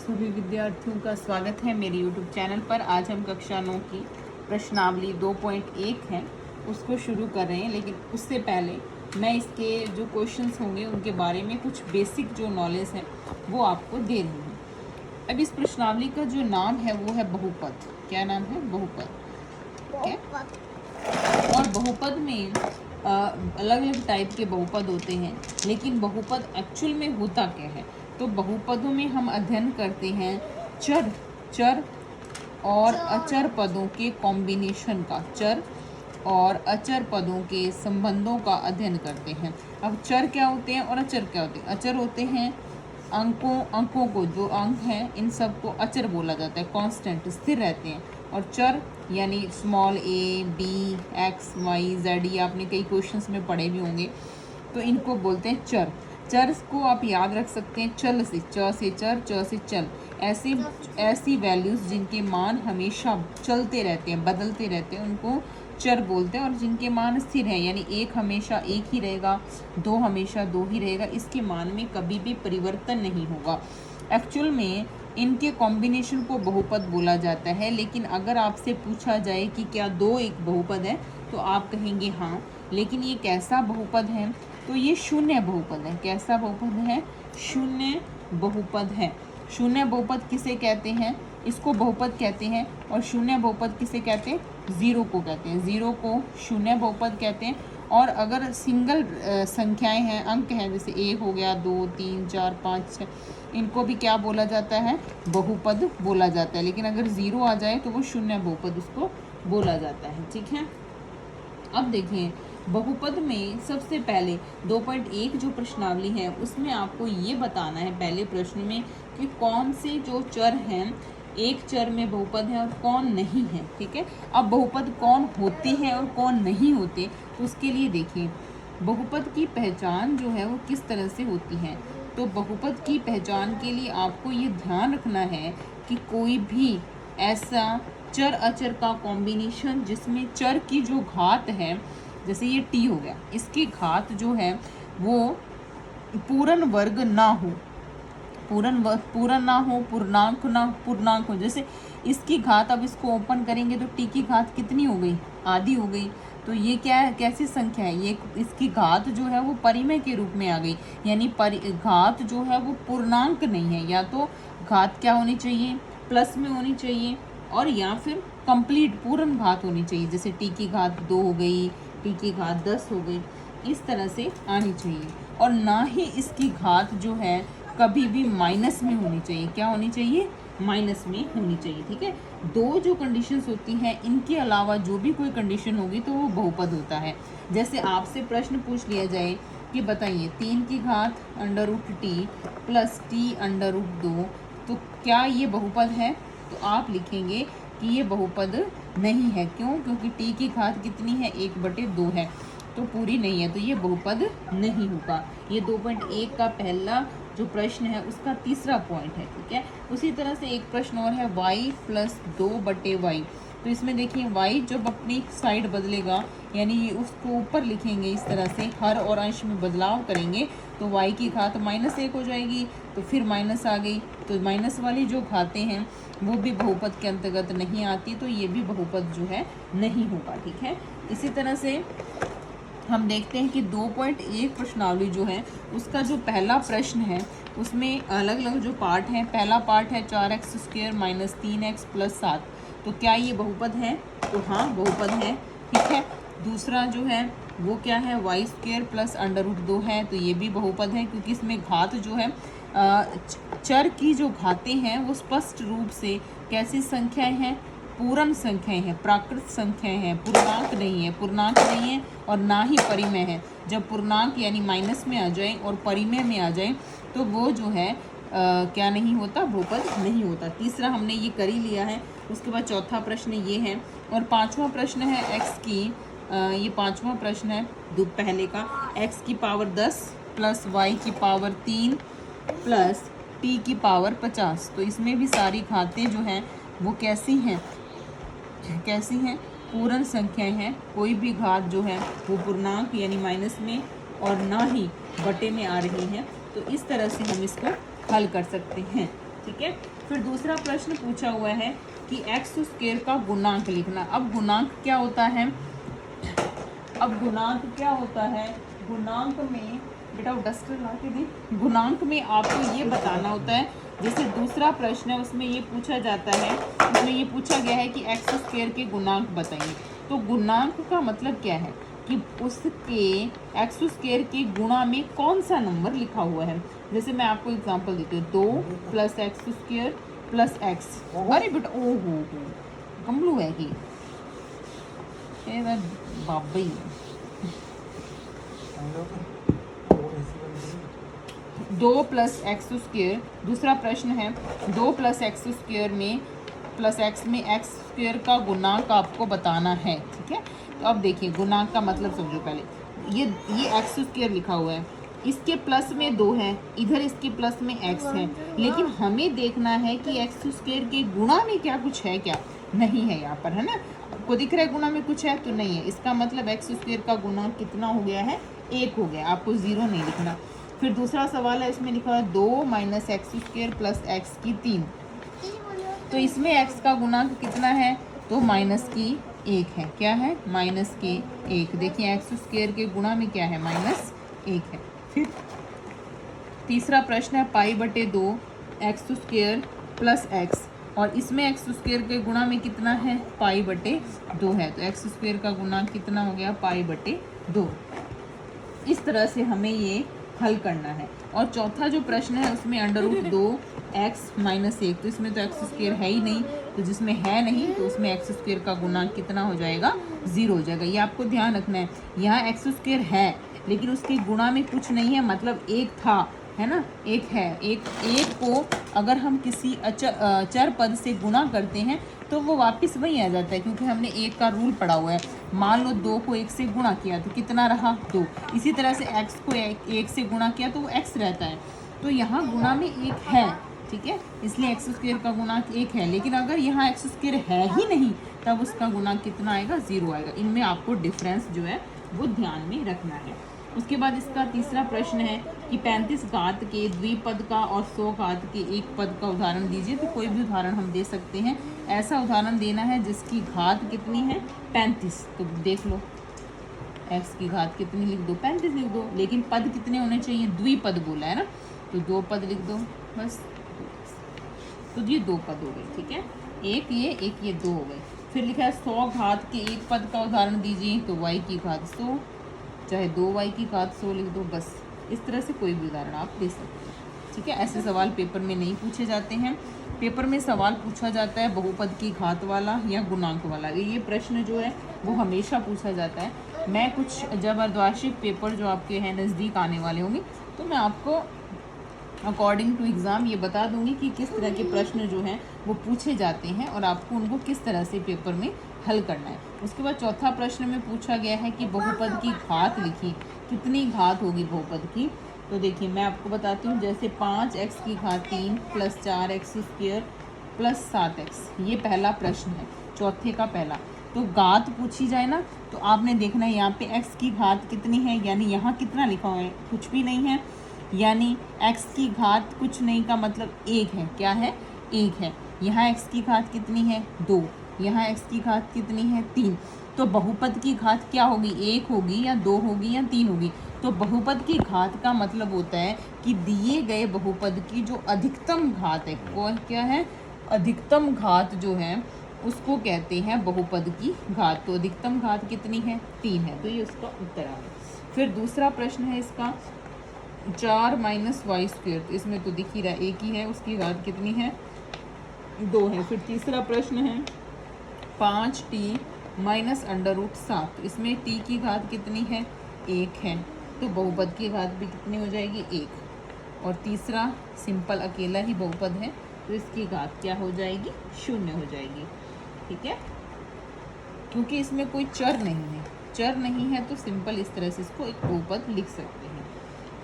सभी विद्यार्थियों का स्वागत है मेरे YouTube चैनल पर। आज हम कक्षा 9 की प्रश्नावली 2.1 है उसको शुरू कर रहे हैं, लेकिन उससे पहले मैं इसके जो क्वेश्चंस होंगे उनके बारे में कुछ बेसिक जो नॉलेज है वो आपको दे रही हूँ। अब इस प्रश्नावली का जो नाम है वो है बहुपद। क्या नाम है? बहुपद। ठीक है। और बहुपद में अलग अलग टाइप के बहुपद होते हैं, लेकिन बहुपद एक्चुअल में होता क्या है? तो बहुपदों में हम अध्ययन करते हैं चर और अचर पदों के कॉम्बिनेशन का। चर और अचर पदों के संबंधों का अध्ययन करते हैं। अब चर क्या होते हैं और अचर क्या होते हैं? अचर होते हैं अंकों को, जो अंक हैं इन सब को अचर बोला जाता है, कांस्टेंट, स्थिर रहते हैं। और चर यानी small a, b, x, y, z, ये आपने कई क्वेश्चंस में पढ़े भी होंगे, तो इनको बोलते हैं चर। चर को आप याद रख सकते हैं चल से, च से चर, च से चल। ऐसी वैल्यूज़ जिनके मान हमेशा चलते रहते हैं, बदलते रहते हैं, उनको चर बोलते हैं। और जिनके मान स्थिर हैं, यानी एक हमेशा एक ही रहेगा, दो हमेशा दो ही रहेगा, इसके मान में कभी भी परिवर्तन नहीं होगा। एक्चुअल में इनके कॉम्बिनेशन को बहुपद बोला जाता है। लेकिन अगर आपसे पूछा जाए कि क्या दो एक बहुपद है, तो आप कहेंगे हाँ। लेकिन ये कैसा बहुपद है? तो ये शून्य बहुपद है। कैसा बहुपद है? शून्य बहुपद है। शून्य बहुपद किसे कहते हैं? इसको बहुपद कहते हैं। और शून्य बहुपद किसे कहते हैं? ज़ीरो को कहते हैं। ज़ीरो को शून्य बहुपद कहते हैं। और अगर सिंगल संख्याएं हैं, अंक हैं, जैसे 1 हो गया, 2, 3, 4, 5, 6, इनको भी क्या बोला जाता है? बहुपद बोला जाता है। लेकिन अगर ज़ीरो आ जाए तो वो शून्य बहुपद उसको बोला जाता है। ठीक है। अब देखिए, बहुपद में सबसे पहले 2.1 जो प्रश्नावली है उसमें आपको ये बताना है पहले प्रश्न में कि कौन से जो चर हैं एक चर में बहुपद है और कौन नहीं है। ठीक है। अब बहुपद कौन होते हैं और कौन नहीं होते, तो उसके लिए देखिए बहुपद की पहचान जो है वो किस तरह से होती है। तो बहुपद की पहचान के लिए आपको ये ध्यान रखना है कि कोई भी ऐसा चर अचर का कॉम्बिनेशन जिसमें चर की जो घात है, जैसे ये t हो गया, इसकी घात जो है वो पूर्ण वर्ग ना हो, पूर्ण ना हो, पूर्णांक हो। जैसे इसकी घात, अब इसको ओपन करेंगे तो t की घात कितनी हो गई? आधी हो गई। तो ये क्या है? कैसी संख्या है ये? इसकी घात जो है वो परिमेय के रूप में आ गई, यानी घात जो है वो पूर्णांक नहीं है। या तो घात क्या होनी चाहिए? प्लस में होनी चाहिए, और या फिर कंप्लीट पूर्ण घात होनी चाहिए। जैसे t की घात 2 हो गई, t की घात 10 हो गई, इस तरह से आनी चाहिए। और ना ही इसकी घात जो है कभी भी माइनस में होनी चाहिए। क्या होनी चाहिए? माइनस में होनी चाहिए। ठीक है। दो जो कंडीशंस होती हैं, इनके अलावा जो भी कोई कंडीशन होगी तो वो बहुपद होता है। जैसे आपसे प्रश्न पूछ लिया जाए कि बताइए 3 की घात √t प्लस t √2, तो क्या ये बहुपद है? तो आप लिखेंगे कि ये बहुपद नहीं है। क्यों? क्योंकि t की घात कितनी है? 1/2 है, तो पूरी नहीं है, तो ये बहुपद नहीं होगा। ये 2.1 का पहला जो प्रश्न है उसका तीसरा पॉइंट है। ठीक है। उसी तरह से एक प्रश्न और है y + 2/y। तो इसमें देखिए y जब अपनी साइड बदलेगा, यानी उसको ऊपर लिखेंगे इस तरह से, हर और अंश में बदलाव करेंगे, तो y की घात -1 हो जाएगी। तो फिर माइनस आ गई, तो माइनस वाली जो घातें हैं वो भी बहुपद के अंतर्गत नहीं आती, तो ये भी बहुपद जो है नहीं होगा। ठीक है। इसी तरह से हम देखते हैं कि 2.1 प्रश्नावली जो है उसका जो पहला प्रश्न है उसमें अलग अलग जो पार्ट हैं। पहला पार्ट है 4x² - 3x + 7। तो क्या ये बहुपद है? तो हाँ, बहुपद है। ठीक है। दूसरा जो है वो क्या है? y² + √2 है, तो ये भी बहुपद है, क्योंकि इसमें घात जो है चर की जो घातें हैं वो स्पष्ट रूप से कैसी संख्याएं हैं? पूर्ण संख्याएं हैं, प्राकृत संख्याएं हैं, पूर्णांक नहीं है और ना ही परिमेय है। जब पूर्णांक यानी माइनस में आ जाए और परिमेय में आ जाए तो वो जो है क्या नहीं होता? बहुपद नहीं होता। तीसरा हमने ये कर ही लिया है। उसके बाद चौथा प्रश्न ये है, और पांचवा प्रश्न है x की, ये पांचवा प्रश्न है पहले का, x की पावर 10 प्लस y की पावर 3 प्लस t की पावर 50। तो इसमें भी सारी घातें जो हैं वो कैसी हैं? पूर्ण संख्याएं हैं। कोई भी घात जो है वो पूर्णांक यानी माइनस में और ना ही बटे में आ रही है। तो इस तरह से हम इसको हल कर सकते हैं। ठीक है। फिर दूसरा प्रश्न पूछा हुआ है कि एक्स स्क्वायर का गुणांक लिखना। अब गुणांक क्या होता है, गुणांक में बेटा वो डस्टर ला के दी। गुणांक में आपको ये बताना होता है, जैसे दूसरा प्रश्न है उसमें ये पूछा जाता है, उसमें ये पूछा गया है कि एक्स स्क्वायर के गुणांक बताइए। तो गुणांक का मतलब क्या है कि उसके एक्स स्क्वायर के गुणा में कौन सा नंबर लिखा हुआ है। जैसे मैं आपको एग्जांपल देती हूँ, 2 + एक्स स्क्वायर प्लस एक्स। अरे बेटा ओ हो कमलू है कि बाबा ही 2 + एक्स स्क्वायर। दूसरा प्रश्न है 2 + एक्स स्क्वायर में प्लस एक्स में एक्स स्क्वायर का गुणांक आपको बताना है, ठीक है। तो अब देखिए गुणांक का मतलब समझो पहले, ये एक्स स्क्वायर लिखा हुआ है, इसके प्लस में 2 है, इधर इसके प्लस में एक्स है, लेकिन हमें देखना है कि एक्स स्क्वायर के गुणा में क्या कुछ है, क्या नहीं है यहाँ पर, है ना। आपको दिख रहा है गुणा में कुछ है तो नहीं है, इसका मतलब एक्स स्क्वायर का गुणांक कितना हो गया है, 1 हो गया। आपको 0 नहीं लिखना। फिर दूसरा सवाल है, इसमें लिखा है 2 - एक्स स्क्वायर प्लस एक्स की 3। तो इसमें एक्स का गुणांक कितना है, तो -1 है। क्या है, -1। देखिए एक्स स्क्वायर के गुणा में क्या है, -1 है। फिर तीसरा प्रश्न है π/2 एक्स स्क्वायर प्लस एक्स, और इसमें एक्स स्क्वायर के गुणा में कितना है, π/2 है। तो एक्स स्क्वायर का गुणांक कितना हो गया, π/2। इस तरह से हमें ये हल करना है। और चौथा जो प्रश्न है उसमें √2x - 1, तो इसमें तो एक्स स्क्वायर है ही नहीं, तो जिसमें है नहीं तो उसमें एक्स स्क्वायर का गुणांक कितना हो जाएगा, 0 हो जाएगा। ये आपको ध्यान रखना है, यहाँ एक्स स्क्वायर है लेकिन उसके गुणा में कुछ नहीं है, मतलब 1 था, है ना, 1 है। एक को अगर हम किसी चर पद से गुणा करते हैं तो वो वापस वहीं आ जाता है, क्योंकि हमने 1 का रूल पढ़ा हुआ है। मान लो 2 को 1 से गुणा किया तो कितना रहा, 2। इसी तरह से x को 1 से गुणा किया तो वो x रहता है। तो यहाँ गुणा में 1 है, ठीक है, इसलिए एक्स स्क्वायर का गुणांक 1 है। लेकिन अगर यहाँ एक्स स्क्वायर है ही नहीं तब उसका गुणांक कितना आएगा, 0 आएगा। इनमें आपको डिफरेंस जो है वो ध्यान में रखना है। उसके बाद इसका तीसरा प्रश्न है कि 35 घात के द्विपद का और 100 घात के एक पद का उदाहरण दीजिए। तो कोई भी उदाहरण हम दे सकते हैं, ऐसा उदाहरण देना है जिसकी घात कितनी है, 35। तो देख लो x की घात कितनी लिख दो, 35 लिख दो। लेकिन पद कितने होने चाहिए, द्विपद बोला है ना, तो 2 पद लिख दो बस। तो ये 2 पद हो गए, ठीक है, एक ये 2 हो गए। फिर लिखा है 100 घात के एक पद का उदाहरण दीजिए। तो y की घात 100, चाहे 2y की घात 100 लिख दो बस। इस तरह से कोई भी उदाहरण आप दे सकते हैं, ठीक है। ऐसे सवाल पेपर में नहीं पूछे जाते हैं। पेपर में सवाल पूछा जाता है बहुपद की घात वाला या गुणांक वाला। ये प्रश्न जो है वो हमेशा पूछा जाता है। मैं कुछ जब अर्धवार्षिक पेपर जो आपके हैं नज़दीक आने वाले होंगे तो मैं आपको अकॉर्डिंग टू एग्ज़ाम ये बता दूंगी कि किस तरह के प्रश्न जो हैं वो पूछे जाते हैं और आपको उनको किस तरह से पेपर में हल करना है। उसके बाद चौथा प्रश्न में पूछा गया है कि बहुपद की घात लिखिए, कितनी घात होगी बहुपद की। तो देखिए मैं आपको बताती हूँ, जैसे 5x की घात 3 + 4x स्क्वायर + 7x, ये पहला प्रश्न है, चौथे का पहला। तो घात पूछी जाए ना तो आपने देखना है यहाँ पे x की घात कितनी है, यानी यहाँ कितना लिखा हुआ है, कुछ भी नहीं है, यानी x की घात कुछ नहीं का मतलब 1 है। क्या है, 1 है। यहाँ x की घात कितनी है, 2। यहाँ x की घात कितनी है, 3। तो बहुपद की घात क्या होगी, 1 होगी या 2 होगी या 3 होगी। तो बहुपद की घात का मतलब होता है कि दिए गए बहुपद की जो अधिकतम घात है, कौन क्या है, अधिकतम घात जो है उसको कहते हैं बहुपद की घात। तो अधिकतम घात कितनी है, 3 है। तो ये उसका उत्तर आ गया। फिर दूसरा प्रश्न है इसका 4 - y स्क्वायर, तो इसमें तो दिख ही रहा है 1 ही है, उसकी घात कितनी है, 2 है। फिर तीसरा प्रश्न है 5t - √7, इसमें t की घात कितनी है, 1 है। तो बहुपद की घात भी कितनी हो जाएगी, 1। और तीसरा सिंपल अकेला ही बहुपद है तो इसकी घात क्या हो जाएगी, 0 हो जाएगी, ठीक है, क्योंकि इसमें कोई चर नहीं है। चर नहीं है तो सिंपल इस तरह से इसको एक बहुपद लिख सकते हैं।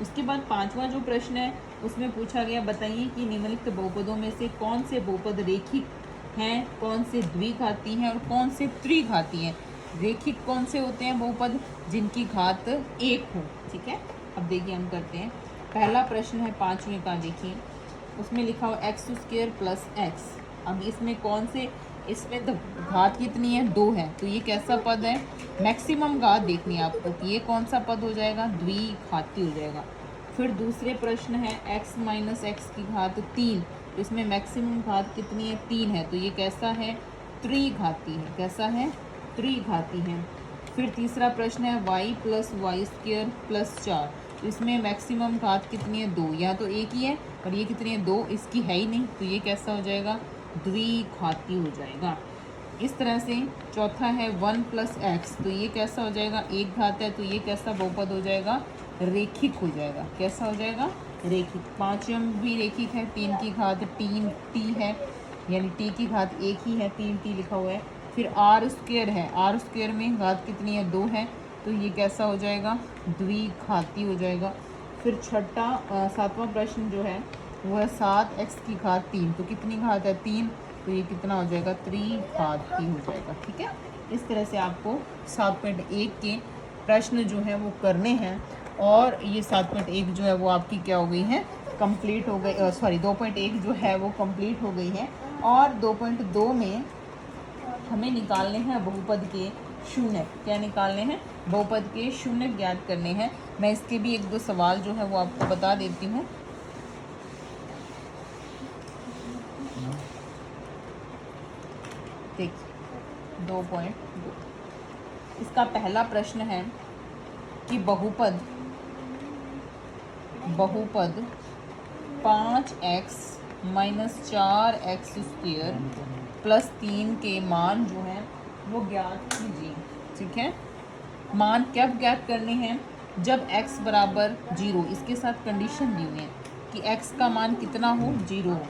उसके बाद पांचवा जो प्रश्न है उसमें पूछा गया, बताइए कि निम्नलिखित बहुपदों में से कौन से बहुपद रेखिक हैं, कौन से द्विघाती हैं और कौन से त्रिघाती हैं। रेखिक कौन से होते हैं बहुपद, जिनकी घात 1 हो, ठीक है। अब देखिए हम करते हैं, पहला प्रश्न है 5वें का, देखिए उसमें लिखा हुआ एक्स स्क्वायर प्लस एक्स। अब इसमें कौन से, इसमें तो घात कितनी है, 2 है, तो ये कैसा पद है, मैक्सिमम घात देखनी है आपको कि ये कौन सा पद हो जाएगा, द्विघाती हो जाएगा। फिर दूसरे प्रश्न है x माइनस एक्स की घात 3, तो इसमें मैक्सिमम घात कितनी है, 3 है, तो ये कैसा है, त्रिघाती है। कैसा है, त्रिघाती है। फिर तीसरा प्रश्न है y plus y square plus 4, तो इसमें मैक्सिमम घात कितनी है, 2, या तो एक ही है और ये कितनी है, 2, इसकी है ही नहीं, तो ये कैसा हो जाएगा, द्विघाती हो जाएगा। इस तरह से चौथा है 1 प्लस एक्स, तो ये कैसा हो जाएगा, एक घात है, तो ये कैसा बहुपद हो जाएगा, रेखिक हो जाएगा। कैसा हो जाएगा, रेखिक। पाँचम भी रेखिक है, 3 की घात 3 टी है, यानी टी की घात 1 ही है, 3 टी लिखा हुआ है। फिर आर स्क्वायर है, आर स्क्वायर में घात कितनी है, 2 है, तो ये कैसा हो जाएगा, द्विघाती हो जाएगा। फिर छठा सातवां प्रश्न जो है वो है 7 एक्स की घात 3, तो कितनी घात है, 3, तो ये कितना हो जाएगा, त्रिघाती हो जाएगा। ठीक है, इस तरह से आपको 7.1 के प्रश्न जो है वो करने हैं, और ये 7.1 जो है वो आपकी क्या हो गई है, कंप्लीट हो गई, सॉरी 2.1 जो है वो कंप्लीट हो गई है। और 2.2 में हमें निकालने हैं बहुपद के शून्य। क्या निकालने हैं, बहुपद के शून्य ज्ञात करने हैं। मैं इसके भी 1-2 सवाल जो है वो आपको बता देती हूँ। देखिए 2.2, इसका पहला प्रश्न है कि बहुपद 5x minus 4x square plus 3 के मान जो है वो ज्ञात कीजिए। ठीक है, मान कब ज्ञात करने हैं, जब x बराबर 0, इसके साथ कंडीशन दी हुई है कि x का मान कितना हो, 0 हो।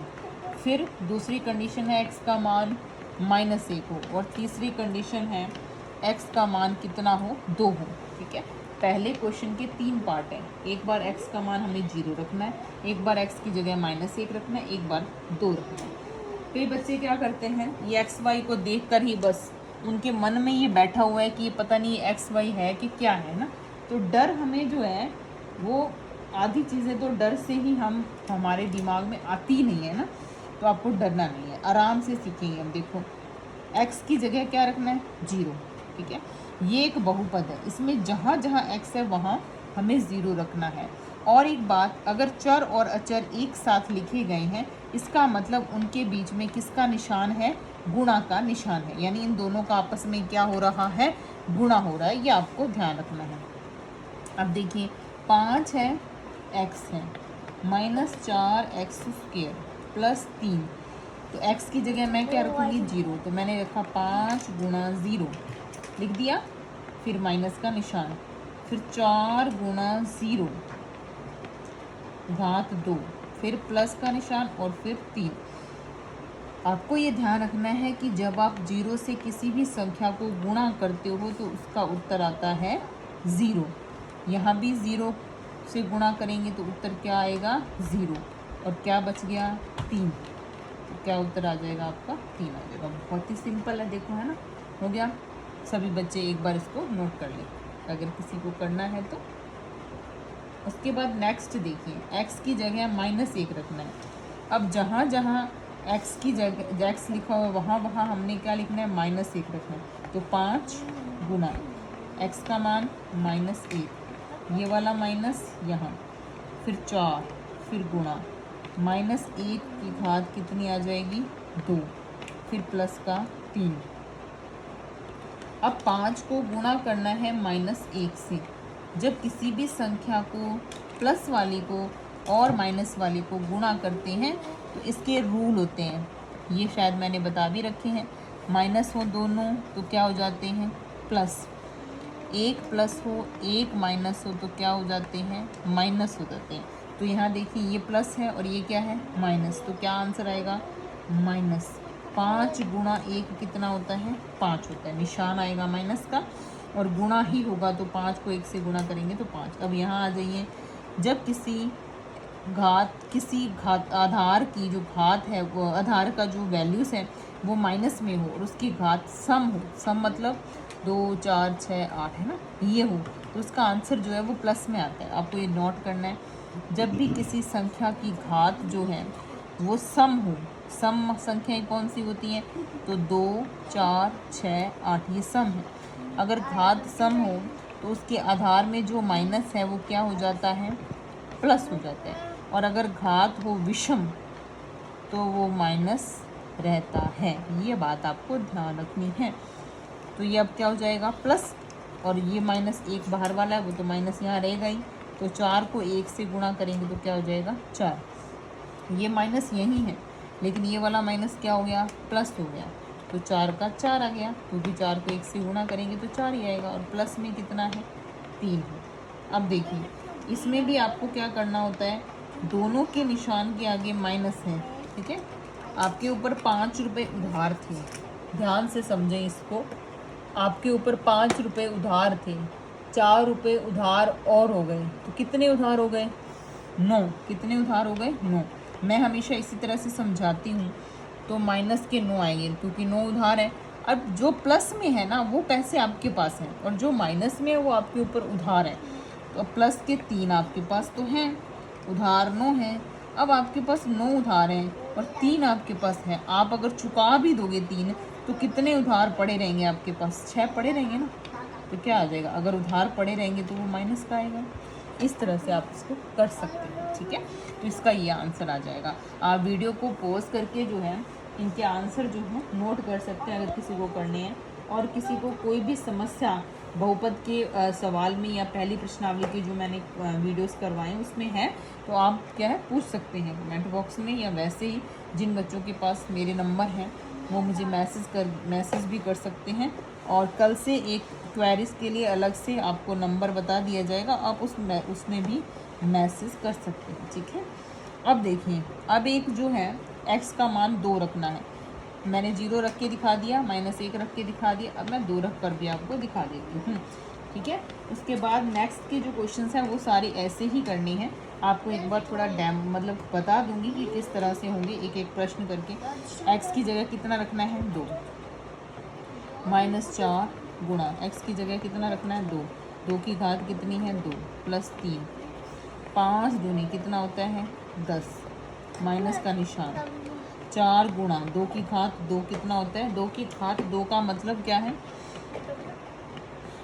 फिर दूसरी कंडीशन है x का मान -1 हो, और तीसरी कंडीशन है x का मान कितना हो, 2 हो। ठीक है, पहले क्वेश्चन के 3 पार्ट हैं। एक बार x का मान हमें 0 रखना है, एक बार x की जगह -1 रखना है, एक बार 2 रखना है। कई बच्चे क्या करते हैं, ये एक्स वाई को देखकर ही बस उनके मन में ये बैठा हुआ है कि ये पता नहीं एक्स वाई है कि क्या है ना। तो डर हमें जो है वो आधी चीज़ें तो डर से ही हमारे दिमाग में आती ही नहीं है ना, तो आपको डरना नहीं है, आराम से सीखेंगे हम। देखो एक्स की जगह क्या रखना है, 0। ठीक है, ये एक बहुपद है, इसमें जहाँ जहाँ एक्स है वहाँ हमें 0 रखना है। और एक बात, अगर चर और अचर एक साथ लिखे गए हैं, इसका मतलब उनके बीच में किसका निशान है, गुणा का निशान है, यानी इन दोनों का आपस में क्या हो रहा है, गुणा हो रहा है, ये आपको ध्यान रखना है। अब देखिए 5 है, x है, -4x स्क्वायर प्लस 3, तो x की जगह मैं क्या रखूँगी, 0, तो मैंने रखा 5 गुणा 0 लिख दिया, फिर माइनस का निशान, फिर 4 गुणा 0 घात 2, फिर प्लस का निशान, और फिर 3। आपको ये ध्यान रखना है कि जब आप 0 से किसी भी संख्या को गुणा करते हो तो उसका उत्तर आता है 0। यहाँ भी 0 से गुणा करेंगे तो उत्तर क्या आएगा, 0, और क्या बच गया, 3, तो क्या उत्तर आ जाएगा आपका, 3 आ जाएगा। बहुत ही सिंपल है, देखो है ना, हो गया। सभी बच्चे एक बार इसको नोट कर लें अगर किसी को करना है तो। उसके बाद नेक्स्ट देखिए, x की जगह -1 रखना है। अब जहाँ जहाँ x की जगह x लिखा हुआ है वहाँ वहाँ हमने क्या लिखना है, -1 रखना है। तो 5 गुना x का मान -1, ये वाला माइनस यहाँ, फिर 4, फिर गुणा -1 की घात कितनी आ जाएगी, 2, फिर प्लस का 3। अब 5 को गुणा करना है -1 से। जब किसी भी संख्या को प्लस वाली को और माइनस वाली को गुणा करते हैं तो इसके रूल होते हैं, ये शायद मैंने बता भी रखे हैं। माइनस हो दोनों तो क्या हो जाते हैं, प्लस। एक प्लस हो एक माइनस हो तो क्या हो जाते हैं, माइनस हो जाते हैं। तो यहाँ देखिए ये प्लस है और ये क्या है, माइनस, तो क्या आंसर आएगा, माइनस। 5 गुणा 1 कितना होता है, 5 होता है, निशान आएगा माइनस का, और गुणा ही होगा तो 5 को 1 से गुणा करेंगे तो 5। अब यहाँ आ जाइए, जब किसी घात आधार की जो घात है, वो आधार का जो वैल्यूज़ है वो माइनस में हो और उसकी घात सम हो, सम मतलब 2, 4, 6, 8 है ना, ये हो, तो उसका आंसर जो है वो प्लस में आता है। आपको ये नोट करना है, जब भी किसी संख्या की घात जो है वो सम हो। सम संख्याएं कौन सी होती हैं? तो 2, 4, 6, 8 ये सम है। अगर घात सम हो तो उसके आधार में जो माइनस है वो क्या हो जाता है? प्लस हो जाता है। और अगर घात हो विषम तो वो माइनस रहता है। ये बात आपको ध्यान रखनी है। तो ये अब क्या हो जाएगा? प्लस, और ये माइनस एक बाहर वाला है वो तो माइनस यहाँ रहेगा ही। तो 4 को 1 से गुणा करेंगे तो क्या हो जाएगा? 4। ये माइनस यही है, लेकिन ये वाला माइनस क्या हो गया? प्लस हो गया। तो 4 का 4 आ गया, क्योंकि 4 को 1 से गुणा करेंगे तो 4 ही आएगा। और प्लस में कितना है? 3 है। अब देखिए, इसमें भी आपको क्या करना होता है? दोनों के निशान के आगे माइनस है, ठीक है। आपके ऊपर 5 रुपये उधार थे, ध्यान से समझें इसको। आपके ऊपर 5 रुपये उधार थे, 4 रुपये उधार और हो गए, तो कितने उधार हो गए? 9। कितने उधार हो गए? 9। मैं हमेशा इसी तरह से समझाती हूँ। तो माइनस के 9 आएंगे, क्योंकि 9 उधार है। अब जो प्लस में है ना, वो पैसे आपके पास हैं, और जो माइनस में है वो आपके ऊपर उधार है। तो प्लस के 3 आपके पास तो हैं, उधार 9 है। अब आपके पास 9 उधार हैं और 3 आपके पास है। आप अगर चुका भी दोगे 3, तो कितने उधार पड़े रहेंगे आपके पास? 6 पड़े रहेंगे ना। तो क्या आ जाएगा? अगर उधार पड़े रहेंगे तो वो माइनस का आएगा। इस तरह से आप इसको कर सकते हैं, ठीक है। तो इसका ये आंसर आ जाएगा। आप वीडियो को पॉज करके जो है इनके आंसर जो है नोट कर सकते हैं, अगर किसी को करने हैं। और किसी को कोई भी समस्या बहुपद के सवाल में या पहली प्रश्नावली की जो मैंने वीडियोस करवाए उसमें है, तो आप क्या है पूछ सकते हैं कमेंट बॉक्स में, या वैसे ही जिन बच्चों के पास मेरे नंबर हैं वो मुझे मैसेज भी कर सकते हैं। और कल से एक क्वेरीज के लिए अलग से आपको नंबर बता दिया जाएगा, आप उसमें भी मैसेज कर सकते हैं, ठीक है। अब देखिए, अब एक जो है x का मान 2 रखना है। मैंने 0 रख के दिखा दिया, -1 रख के दिखा दिया। अब मैं 2 रख कर भी आपको दिखा देती हूँ, ठीक है। उसके बाद नेक्स्ट के जो क्वेश्चंस हैं वो सारे ऐसे ही करनी है। आपको एक बार थोड़ा मतलब बता दूंगी कि किस तरह से होंगे, एक एक प्रश्न करके। x की जगह कितना रखना है? 2। -4 गुणा x की जगह कितना रखना है? 2। 2 की घात कितनी है? 2 + 3। 5 दूनी कितना होता है? 10। माइनस का निशान। 4 गुणा 2 की घात 2 कितना होता है? 2 की घात 2 का मतलब क्या है?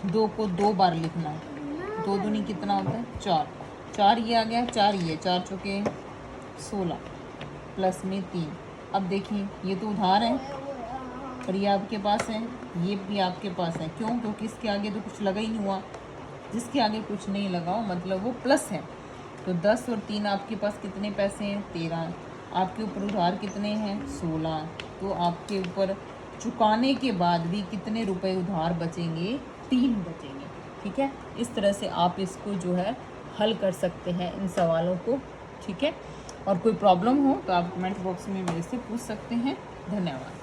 2 को 2 बार लिखना है। 2 दूनी कितना होता है? 4। 4 ये आ गया, 4 ये, 4 चौके 16 प्लस में 3। अब देखिए, ये तो उधार है और ये आपके पास है, ये भी आपके पास है। क्यों? क्योंकि इसके आगे तो कुछ लगा ही नहीं हुआ। जिसके आगे कुछ नहीं लगाओ मतलब वो प्लस है। तो 10 और 3 आपके पास कितने पैसे हैं? 13। आपके ऊपर उधार कितने हैं? 16। तो आपके ऊपर चुकाने के बाद भी कितने रुपए उधार बचेंगे? 3 बचेंगे, ठीक है। इस तरह से आप इसको जो है हल कर सकते हैं इन सवालों को, ठीक है। और कोई प्रॉब्लम हो तो आप कमेंट बॉक्स में मेरे से पूछ सकते हैं। धन्यवाद।